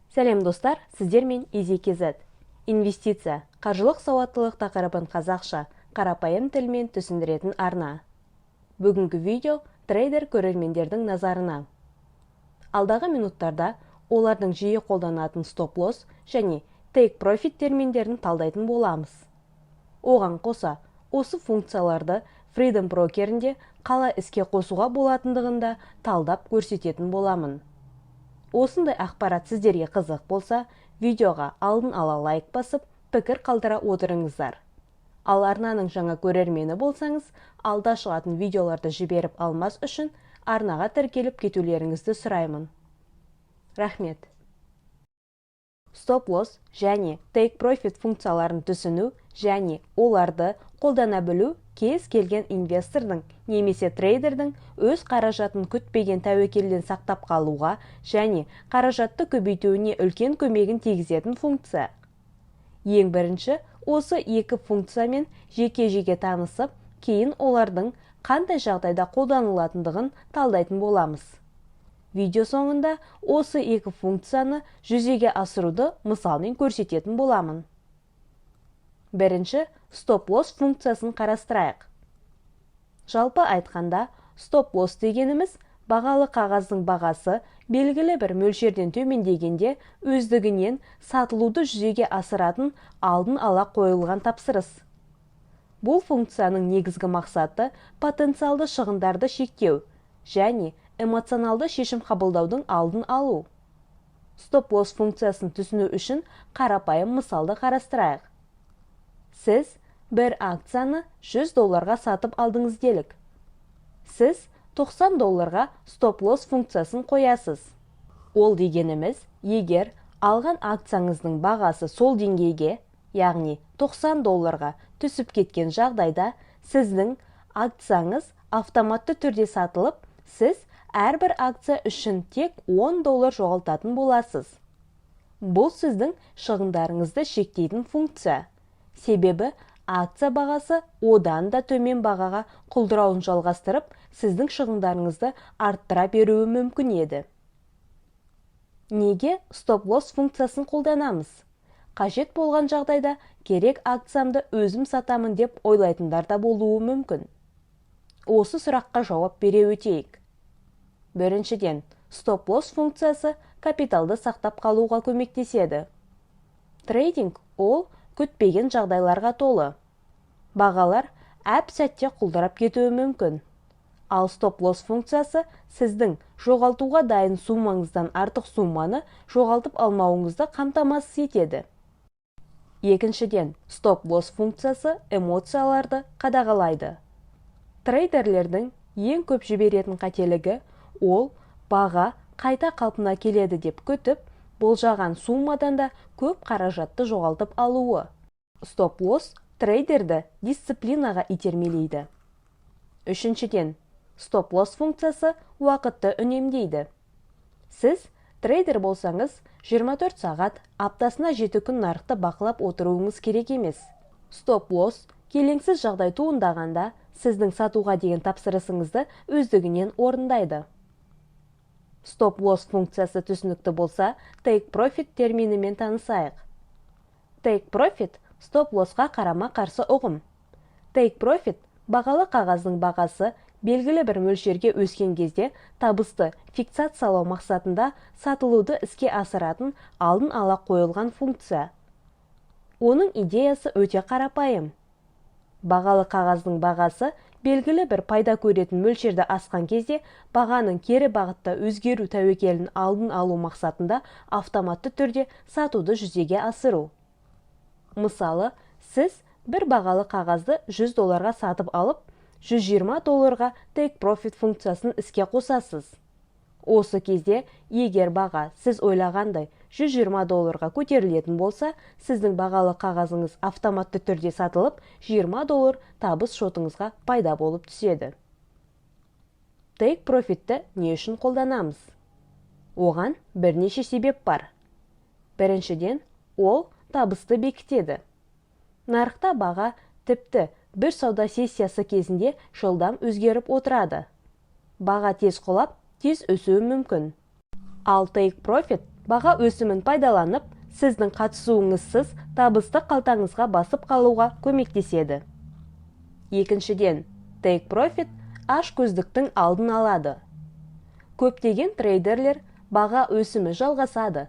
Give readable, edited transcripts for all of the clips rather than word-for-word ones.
Сәлем достар, сіздермен EasyKZ. Инвестиция, қаржылық сауаттылық тақырыбын қазақша, қарапайым тілмен түсіндіретін арна. Бүгінгі видео трейдер көрермендердің назарына. Алдағы минуттарда олардың жиі қолданатын стоп-лосс және take profit терминдерін талдайтын боламыз. Оған қоса, осы функцияларды Freedom брокерінде қалай іске қосуға болатындығында талдап көрсететін боламын. Осындай ақпарат сіздерге қызық болса, видеоға алдын ала лайк басып, пікір қалдыра отырыңыздар. Ал арнаның жаңа көрермені болсаңыз, алда шығатын видеоларды жіберіп алмас үшін арнаға тіркеліп кетулеріңізді сұраймын. Рахмет. Стоп-лосс және take profit функцияларын түсіну және оларды қолдана білу кез келген инвестордың немесе трейдердің өз қаражатын күтпеген тәуекелден сақтап қалуға және қаражатты көбейтуіне үлкен көмегін тигізетін функция. Ең бірінші, осы екі функциямен жеке-жеке танысып, кейін олардың қандай жағдайда қолданылатындығын талдайтын боламыз. Видео соңында осы екі функцияны жүзеге асыруды мысалмен көрсететін боламын. Бірінші, стоп-лосс функциясын қарастырайық. Жалпы айтқанда, стоп-лосс дегеніміз бағалы қағаздың бағасы белгілі бір мөлшерден төмендегенде өздігінен сатылуды жүзеге асыратын алдын ала қойылған тапсырыс. Бұл функцияның негізгі мақсаты потенциалды шығындарды шектеу және эмоционалды шешім қабылдаудың алдын алу. Стоп-лосс функциясын түсіну үшін қарапайым мысалды қарастырайық. Сіз бір акцияны $100 сатып алдыңыз делік. Сіз $90 стоп-лосс функциясын қоясыз. Ол дегеніміз, егер алған акцияңыздың бағасы сол деңгейге, яғни $90 түсіп кеткен жағдайда, сіздің акцияңыз автоматты түрде сатылып, сіз әрбір акция үшін тек $10 жоғалтатын боласыз. Бұл сіздің шығындарыңызды шектейтін функция. Себебі акция бағасы одан да төмен бағаға құлдырауын жалғастырып, сіздің шығындарыңызды арттыра беруі мүмкін еді. Неге стоп-лосс функциясын қолданамыз? Қажет болған жағдайда керек акциямды өзім сатамын деп ойлайтындар да болуы мүмкін. Осы сұраққа жауап бере өтейік. Біріншіден, стоп-лосс функциясы капиталды сақтап қалуға көмектеседі. Трейдинг ол күтпеген жағдайларға толы. Бағалар әп-сәтте құлдырап кетуі мүмкін. Ал стоп-лосс функциясы сіздің жоғалтуға дайын суммаңыздан артық сумманы жоғалтып алмауыңызды қамтамасыз етеді. Екіншіден, стоп-лосс функциясы эмоцияларды қадағалайды. Трейдерлердің ең көп жіберетін қателігі ол баға қайта қалпына келеді деп күтіп, болжаған суммадан да көп қаражатты жоғалтып алуы. Стоп-лосс трейдерді дисциплинаға итермелейді. Үшіншіден, стоп-лосс функциясы уақытты үнемдейді. Сіз трейдер болсаңыз, 24 сағат, аптасына 7 күн нарықты бақылап отыруыңыз керек емес. Стоп-лосс келеңсіз жағдай туындағанда, сіздің сатуға деген тапсырысыңызды өздігінен орындайды. Стоп-лосс функциясы түсінікті болса, take profit терминімен танысайық. Take profit стоп-лоссқа қарама-қарсы ұғым. Take profit бағалы қағаздың бағасы белгілі бір мөлшерге өскен кезде табысты фиксациялау мақсатында сатылуды іске асыратын алдын ала қойылған функция. Оның идеясы өте қарапайым. Бағалы қағаздың бағасы белгілі бір пайда көретін мөлшерді асқан кезде бағаның кері бағытта өзгеру тәуекелін алдын алу мақсатында автоматты түрде сатуды жүзеге асыру. Мысалы, сіз бір бағалы қағазды $100 сатып алып, $120 take profit функциясын іске қосасыз. Осы кезде, егер баға сіз ойлағандай $120 көтерілетін болса, сіздің бағалы қағазыңыз автоматты түрде сатылып, $20 табыс шотыңызға пайда болып түседі. Take profitті не үшін қолданамыз? Оған бірнеше себеп бар. Біріншіден, ол табысты бекітеді. Нарықта баға тіпті бір сауда сессиясы кезінде жылдам өзгеріп отырады. Баға тез құлап, тез өсуі мүмкін. Ал take profit Баға өсімін пайдаланып, сіздің қатысуыңызсыз табысты қалтаңызға басып қалуға көмектеседі. Екіншіден, Take Profit аш көздіктің алдын алады. Көптеген трейдерлер баға өсімі жалғасады,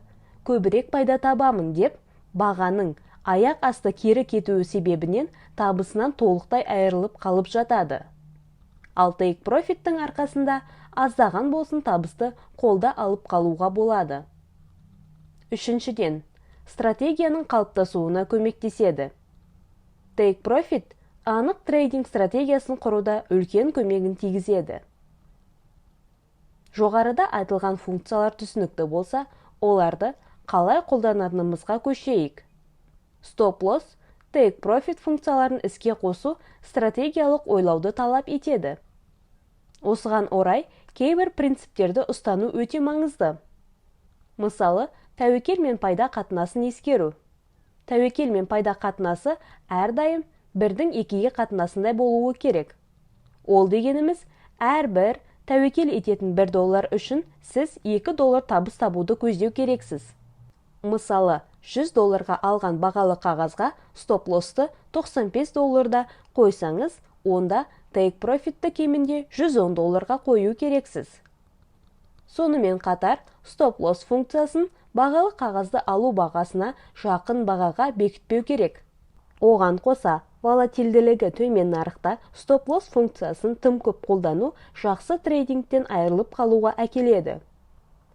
көбірек пайда табамын деп, бағаның аяқ асты кері кетуі себебінен табысынан толықтай айырылып қалып жатады. Ал Take Profit'тің арқасында аздаған болсын табысты қолда алып қалуға болады. Үшіншіден, стратегияның қалыптасуына көмектеседі. Take Profit анық трейдинг стратегиясын құруда үлкен көмегін тигізеді. Жоғарыда айтылған функциялар түсінікті болса, оларды қалай қолданатынымызға көшейік. Stop Loss, Take Profit функцияларын іске қосу стратегиялық ойлауды талап етеді. Осыған орай, кейбір принциптерді ұстану өте маңызды. Мысалы, тәуекел мен пайда қатынасын ескеру. Тәуекел мен пайда қатынасы әрдайым бірдің екіге қатынасындай болуы керек. Ол дегеніміз, әрбір тәуекел ететін $1 үшін сіз $2 табыс табуды көздеу керексіз. Мысалы, $100 алған бағалы қағазға стоп-лоссты $95 қойсаңыз, онда Take Profit'ті кемінде $110 қою керексіз. Сонымен қатар, стоп-лосс функциясын бағалы қағазды алу бағасына жақын бағаға бекітпеу керек. Оған қоса, волатильділігі төмен нарықта стоп-лосс функциясын тым көп қолдану жақсы трейдингтен айырылып қалуға әкеледі.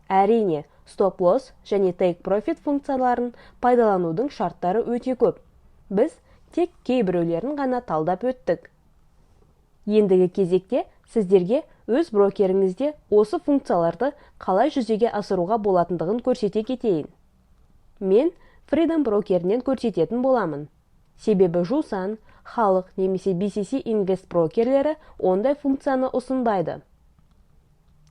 Әрине, стоп-лосс және Take Profit функцияларын пайдаланудың шарттары өте көп. Біз тек кейбіреулерін ғана талдап өттік. Ендігі кезекте сіздерге өз брокеріңізде осы функцияларды қалай жүзеге асыруға болатындығын көрсете кетейін. Мен Freedom брокерінен көрсететін боламын. Себебі Жусан, Халық немесе BCC Invest брокерлері ондай функцияны ұсынбайды.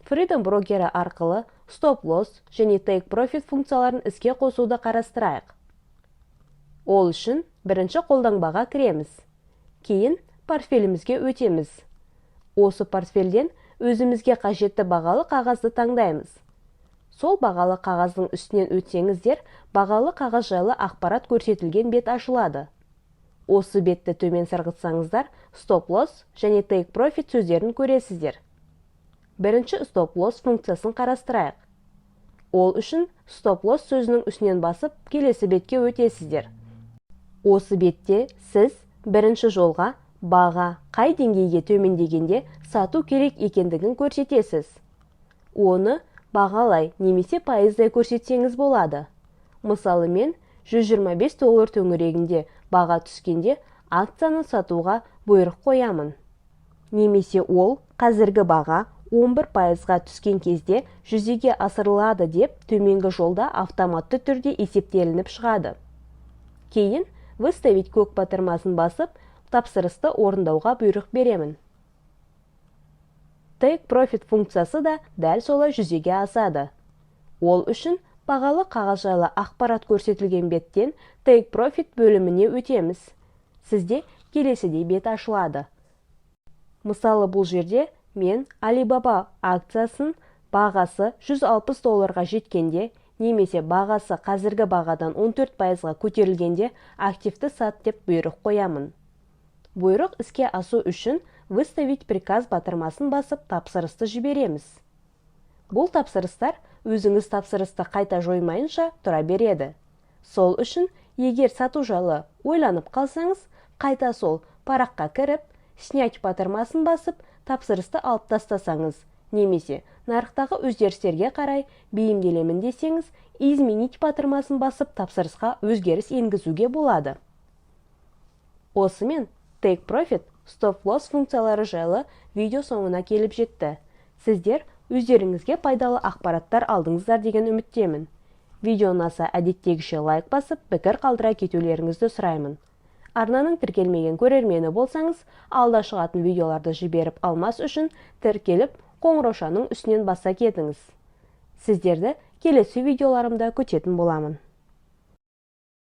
Freedom брокері арқылы стоп-лосс және Take Profit функцияларын іске қосуды қарастырайық. Ол үшін бірінші қолданбаға кіреміз. Кейін портфелімізге өтеміз. Осы портфельден өзімізге қажетті бағалы қағазды таңдаймыз. Сол бағалы қағаздың үстінен өтсеңіздер, бағалы қағаз жайлы ақпарат көрсетілген бет ашылады. Осы бетті төмен сырғытсаңыздар, стоп-лосс және Take Profit сөздерін көресіздер. Бірінші стоп-лосс функциясын қарастырайық. Ол үшін стоп-лосс сөзінің үстінен басып, келесі бетке өтесіздер. Осы бетте сіз бірінші жолға баға қай деңгейге төмендегенде сату керек екендігін көрсетесіз. Оны бағалай немесе пайыздай көрсетсеңіз болады. Мысалы, мен $125 төңірегінде баға түскенде акцияны сатуға бұйрық қоямын. Немесе ол қазіргі баға 11%-ға түскен кезде жүзеге асырылады деп төменгі жолда автоматты түрде есептелініп шығады. Кейін выставить көк батырмасын басып, тапсырысты орындауға бұйрық беремін. Take Profit функциясы да дәл солай жүзеге асады. Ол үшін бағалы қағаз жайлы ақпарат көрсетілген беттен Take Profit бөліміне өтеміз. Сізде келесідей бет ашылады. Мысалы, бұл жерде мен Alibaba акциясын бағасы $160 жеткенде, немесе бағасы қазіргі бағадан 14%-ға көтерілгенде активті сат деп бұйрық қоямын. Бұйрық іске асу үшін выставить приказ батырмасын басып тапсырысты жібереміз. Бұл тапсырыстар өзіңіз тапсырысты қайта жоймайынша тұра береді. Сол үшін, егер сату жайлы ойланып қалсаңыз, қайта сол параққа кіріп, снять батырмасын басып, тапсырысты алып тастасаңыз, немесе нарықтағы өзгерістерге қарай бейімделемін десеңіз, изменить батырмасын басып тапсырысқа өзгеріс енгізуге болады. Осымен Take Profit, Stop-Loss функциялары жайлы видео соңына келіп жетті. Сіздер өздеріңізге пайдалы ақпараттар алдыңыздар деген үміттемін. Видео ұнаса әдеттегіше лайк басып, пікір қалдыра кетулеріңізді сұраймын. Арнаның тіркелмеген көрермені болсаңыз, алда шығатын видеоларды жіберіп алмас үшін тіркеліп, қоңыраушаның үстінен баса кетіңіз. Сіздерді келесі видеоларымда күтетін боламын.